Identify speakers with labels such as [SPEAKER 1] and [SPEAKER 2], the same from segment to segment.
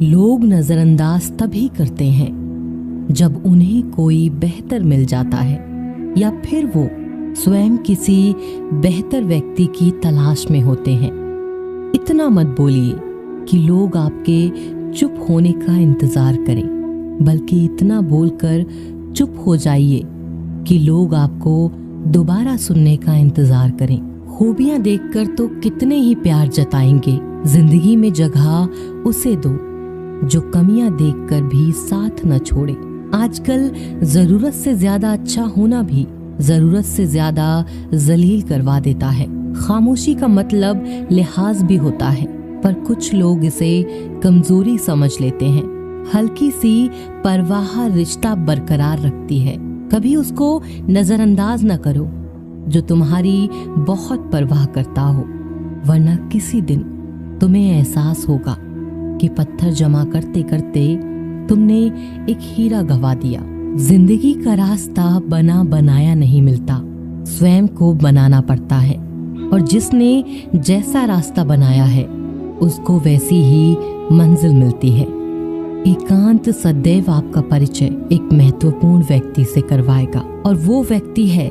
[SPEAKER 1] लोग नजरअंदाज तभी करते हैं जब उन्हें कोई बेहतर मिल जाता है या फिर वो स्वयं किसी बेहतर व्यक्ति की तलाश में होते हैं। इतना मत बोलिए कि लोग आपके चुप होने का इंतजार करें, बल्कि इतना बोलकर चुप हो जाइए कि लोग आपको दोबारा सुनने का इंतजार करें। खूबियां देखकर तो कितने ही प्यार जताएंगे। जिंदगी में जगह उसे दो जो कमियां देखकर भी साथ न छोड़े। आजकल जरूरत से ज्यादा अच्छा होना भी जरूरत से ज्यादा जलील करवा देता है। खामोशी का मतलब लिहाज भी होता है, पर कुछ लोग इसे कमजोरी समझ लेते हैं। हल्की सी परवाह रिश्ता बरकरार रखती है। कभी उसको नजरअंदाज न करो जो तुम्हारी बहुत परवाह करता हो, वरना किसी दिन तुम्हें एहसास होगा कि पत्थर जमा करते करते तुमने एक हीरा गंवा दिया। जिंदगी का रास्ता बना बनाया नहीं मिलता, स्वयं को बनाना पड़ता है, और जिसने जैसा रास्ता बनाया है उसको वैसी ही मंजिल मिलती है। एकांत सदैव आपका परिचय एक महत्वपूर्ण व्यक्ति से करवाएगा, और वो व्यक्ति है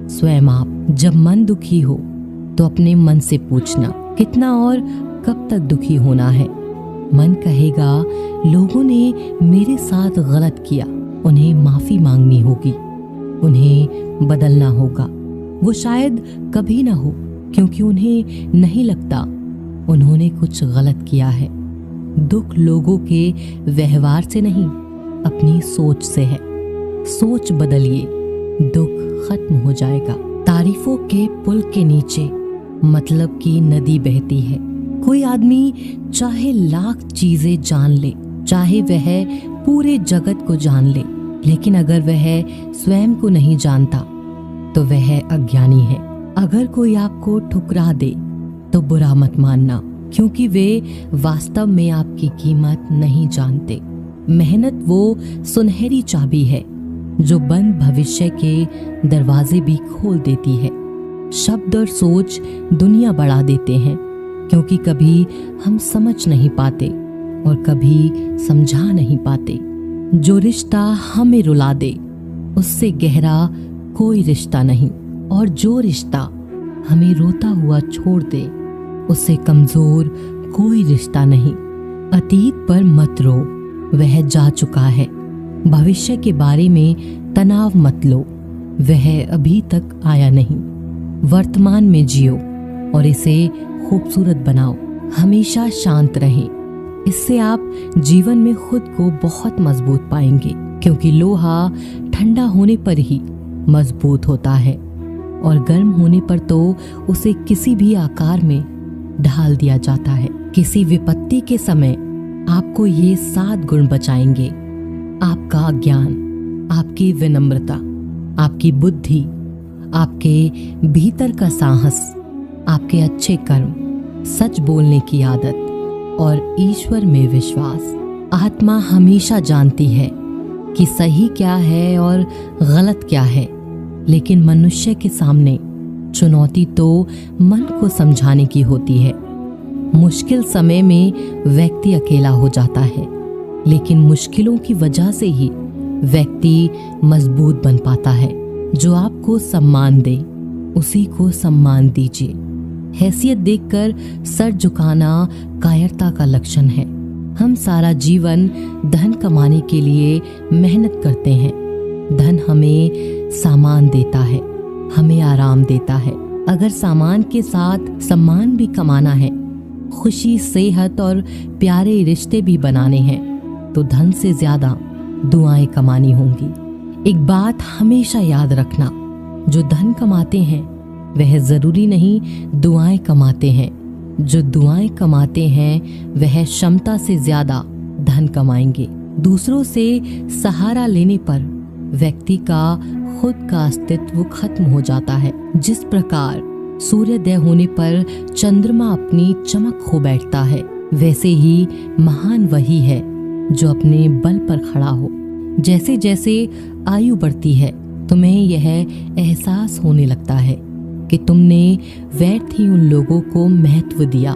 [SPEAKER 1] स्वयं आप। जब मन दुखी हो तो अपने मन से पूछना कितना और कब तक दुखी होना है। मन कहेगा लोगों ने मेरे साथ गलत किया, उन्हें माफी मांगनी होगी, उन्हें बदलना होगा। वो शायद कभी ना हो, क्योंकि उन्हें नहीं लगता उन्होंने कुछ गलत किया है। दुख लोगों के व्यवहार से नहीं, अपनी सोच से है। सोच बदलिए, दुख खत्म हो जाएगा। तारीफों के पुल के नीचे मतलब की नदी बहती है। कोई आदमी चाहे लाख चीजें जान ले, चाहे वह पूरे जगत को जान ले, लेकिन अगर वह स्वयं को नहीं जानता तो वह अज्ञानी है। अगर कोई आपको ठुकरा दे तो बुरा मत मानना, क्योंकि वे वास्तव में आपकी कीमत नहीं जानते। मेहनत वो सुनहरी चाबी है जो बंद भविष्य के दरवाजे भी खोल देती है। शब्द और सोच दुनिया बढ़ा देते हैं, क्योंकि कभी हम समझ नहीं पाते और कभी समझा नहीं पाते। जो रिश्ता हमें रुला दे उससे गहरा कोई रिश्ता नहीं, और जो रिश्ता हमें रोता हुआ छोड़ दे उससे कमजोर कोई रिश्ता नहीं। अतीत पर मत रो, वह जा चुका है। भविष्य के बारे में तनाव मत लो, वह अभी तक आया नहीं। वर्तमान में जियो और इसे खूबसूरत बनाओ। हमेशा शांत रहें, इससे आप जीवन में खुद को बहुत मजबूत पाएंगे, क्योंकि लोहा ठंडा होने पर ही मजबूत होता है, और गर्म होने पर तो उसे किसी भी आकार में ढाल दिया जाता है। किसी विपत्ति के समय आपको ये 7 गुण बचाएंगे: आपका ज्ञान, आपकी विनम्रता, आपकी बुद्धि, आपके भीतर का साहस, आपके अच्छे कर्म, सच बोलने की आदत और ईश्वर में विश्वास। आत्मा हमेशा जानती है कि सही क्या है और गलत क्या है, लेकिन मनुष्य के सामने चुनौती तो मन को समझाने की होती है। मुश्किल समय में व्यक्ति अकेला हो जाता है, लेकिन मुश्किलों की वजह से ही व्यक्ति मजबूत बन पाता है। जो आपको सम्मान दे उसी को सम्मान दीजिए। हैसियत देखकर सर झुकाना कायरता का लक्षण है। हम सारा जीवन धन कमाने के लिए मेहनत करते हैं। धन हमें सामान देता है, हमें आराम देता है। अगर सामान के साथ सम्मान भी कमाना है, खुशी, सेहत और प्यारे रिश्ते भी बनाने हैं, तो धन से ज्यादा दुआएं कमानी होंगी। एक बात हमेशा याद रखना, जो धन कमाते हैं वह जरूरी नहीं दुआएं कमाते हैं। जो दुआएं कमाते हैं वह क्षमता से ज्यादा धन कमाएंगे। दूसरों से सहारा लेने पर व्यक्ति का खुद का अस्तित्व खत्म हो जाता है। जिस प्रकार सूर्योदय होने पर चंद्रमा अपनी चमक खो बैठता है, वैसे ही महान वही है जो अपने बल पर खड़ा हो। जैसे जैसे आयु बढ़ती है, तुम्हें यह एहसास होने लगता है कि तुमने व्यर्थ ही उन लोगों को महत्व दिया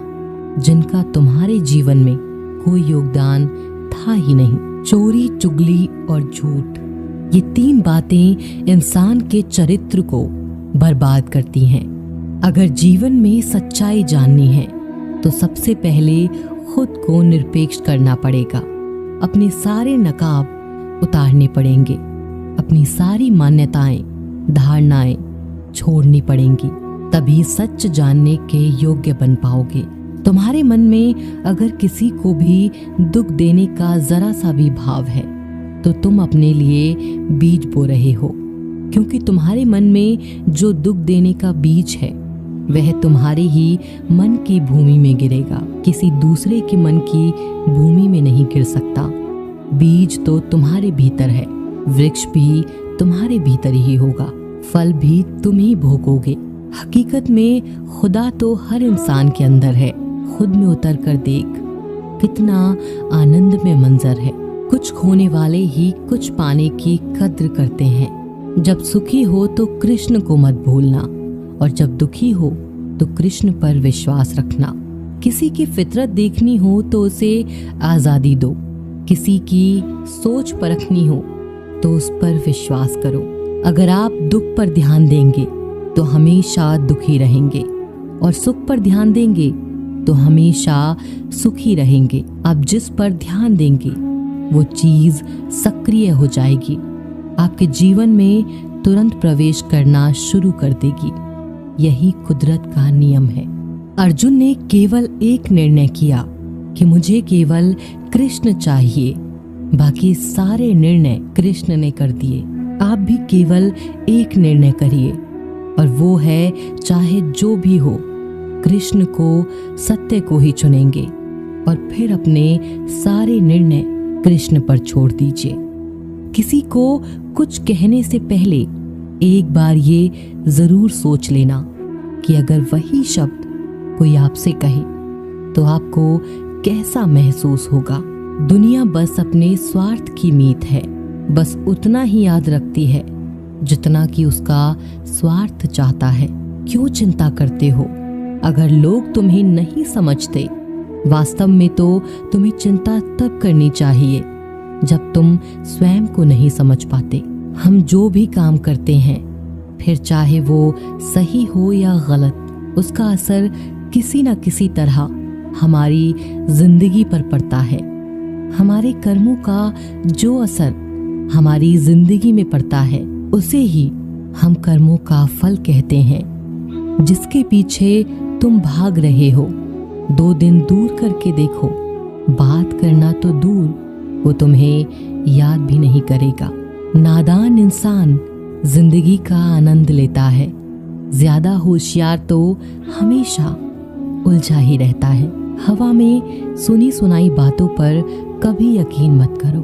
[SPEAKER 1] जिनका तुम्हारे जीवन में कोई योगदान था ही नहीं। चोरी, चुगली और झूठ, ये 3 बातें इंसान के चरित्र को बर्बाद करती हैं। अगर जीवन में सच्चाई जाननी है तो सबसे पहले खुद को निरपेक्ष करना पड़ेगा। अपने सारे नकाब उतारने पड़ेंगे, अपनी सारी मान्यताएं, धारणाएं छोड़नी पड़ेंगी, तभी सच जानने के योग्य बन पाओगे। तुम्हारे मन में अगर किसी को भी दुख देने का जरा सा भी भाव है तो तुम अपने लिए बीज बो रहे हो, क्योंकि तुम्हारे मन में जो दुख देने का बीज है वह तुम्हारे ही मन की भूमि में गिरेगा, किसी दूसरे के मन की भूमि में नहीं गिर सकता। बीज तो तुम्हारे भीतर है, वृक्ष भी तुम्हारे भीतर ही होगा, फल भी तुम ही भोगोगे। हकीकत में खुदा तो हर इंसान के अंदर है। खुद में उतर कर देख, कितना आनंदमय मंजर है। कुछ खोने वाले ही कुछ पाने की कद्र करते हैं। जब सुखी हो तो कृष्ण को मत भूलना, और जब दुखी हो तो कृष्ण पर विश्वास रखना। किसी की फितरत देखनी हो तो उसे आजादी दो, किसी की सोच परखनी हो तो उस पर विश्वास करो। अगर आप दुख पर ध्यान देंगे तो हमेशा दुखी रहेंगे, और सुख पर ध्यान देंगे तो हमेशा सुखी रहेंगे। आप जिस पर ध्यान देंगे वो चीज सक्रिय हो जाएगी, आपके जीवन में तुरंत प्रवेश करना शुरू कर देगी। यही कुदरत का नियम है। अर्जुन ने केवल एक निर्णय किया कि मुझे केवल कृष्ण चाहिए, बाकी सारे निर्णय कृष्ण ने कर दिए। आप भी केवल एक निर्णय करिए, और वो है चाहे जो भी हो, कृष्ण को, सत्य को ही चुनेंगे, और फिर अपने सारे निर्णय कृष्ण पर छोड़ दीजिए। किसी को कुछ कहने से पहले एक बार ये जरूर सोच लेना कि अगर वही शब्द कोई आपसे कहे तो आपको कैसा महसूस होगा। दुनिया बस अपने स्वार्थ की मीत है, बस उतना ही याद रखती है जितना कि उसका स्वार्थ चाहता है। क्यों चिंता करते हो? अगर लोग तुम्हें नहीं समझते, वास्तव में तो तुम्हें चिंता तब करनी चाहिए जब तुम स्वयं को नहीं समझ पाते। हम जो भी काम करते हैं, फिर चाहे वो सही हो या गलत, उसका असर किसी न किसी तरह हमारी जिंदगी पर पड़ता है। हमारे कर्मों का जो असर हमारी जिंदगी में पड़ता है, उसे ही हम कर्मों का फल कहते हैं। जिसके पीछे तुम भाग रहे हो, 2 दिन दूर करके देखो, बात करना तो दूर, वो तुम्हें याद भी नहीं करेगा। नादान इंसान जिंदगी का आनंद लेता है, ज्यादा होशियार तो हमेशा उलझा ही रहता है। हवा में सुनी सुनाई बातों पर कभी यकीन मत करो,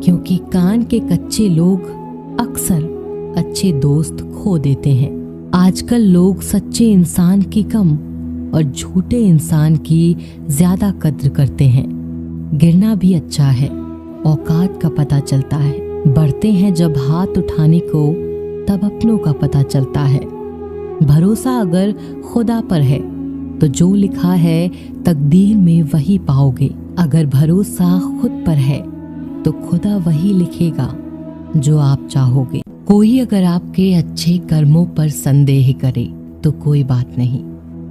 [SPEAKER 1] क्योंकि कान के कच्चे लोग अक्सर अच्छे दोस्त खो देते हैं। आजकल लोग सच्चे इंसान की कम और झूठे इंसान की ज्यादा कद्र करते हैं। गिरना भी अच्छा है, औकात का पता चलता है। बढ़ते हैं जब हाथ उठाने को, तब अपनों का पता चलता है। भरोसा अगर खुदा पर है तो जो लिखा है तकदीर में वही पाओगे। अगर भरोसा खुद पर है तो खुदा वही लिखेगा जो आप चाहोगे। कोई अगर आपके अच्छे कर्मों पर संदेह करे तो कोई बात नहीं,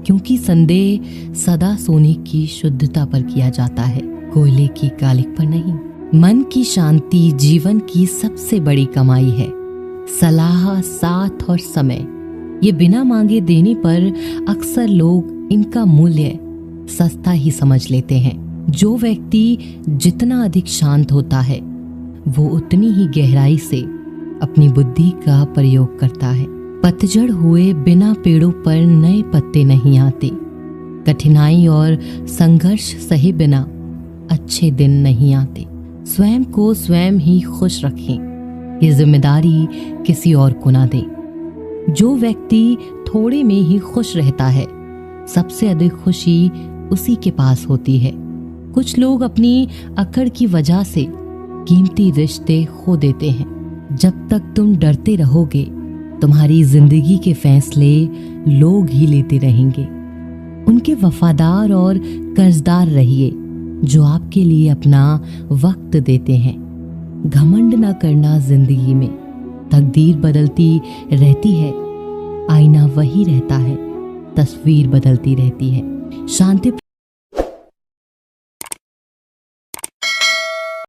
[SPEAKER 1] क्योंकि संदेह सदा सोने की शुद्धता पर किया जाता है, कोयले की कालिक पर नहीं। मन की शांति जीवन की सबसे बड़ी कमाई है। सलाह, साथ और समय, ये बिना मांगे देने पर अक्सर लोग इनका मूल्य सस्ता ही समझ लेते हैं। जो व्यक्ति जितना अधिक शांत होता है, वो उतनी ही गहराई से अपनी बुद्धि का प्रयोग करता है। पतझड़ हुए बिना पेड़ों पर नए पत्ते नहीं आते। कठिनाई और संघर्ष सहे बिना अच्छे दिन नहीं आते। स्वयं को स्वयं ही खुश रखें, ये जिम्मेदारी किसी और को ना दें। जो व्यक्ति थोड़े में ही खुश रहता है, सबसे अधिक खुशी उसी के पास होती है। कुछ लोग अपनी अकड़ की वजह से कीमती रिश्ते खो देते हैं। जब तक तुम डरते रहोगे, तुम्हारी जिंदगी के फैसले लोग ही लेते रहेंगे। उनके वफादार और कर्जदार रहिए, जो आपके लिए अपना वक्त देते हैं। घमंड ना करना जिंदगी में, तकदीर बदलती रहती है, आईना वही रहता है, तस्वीर बदलती रहती है। शांति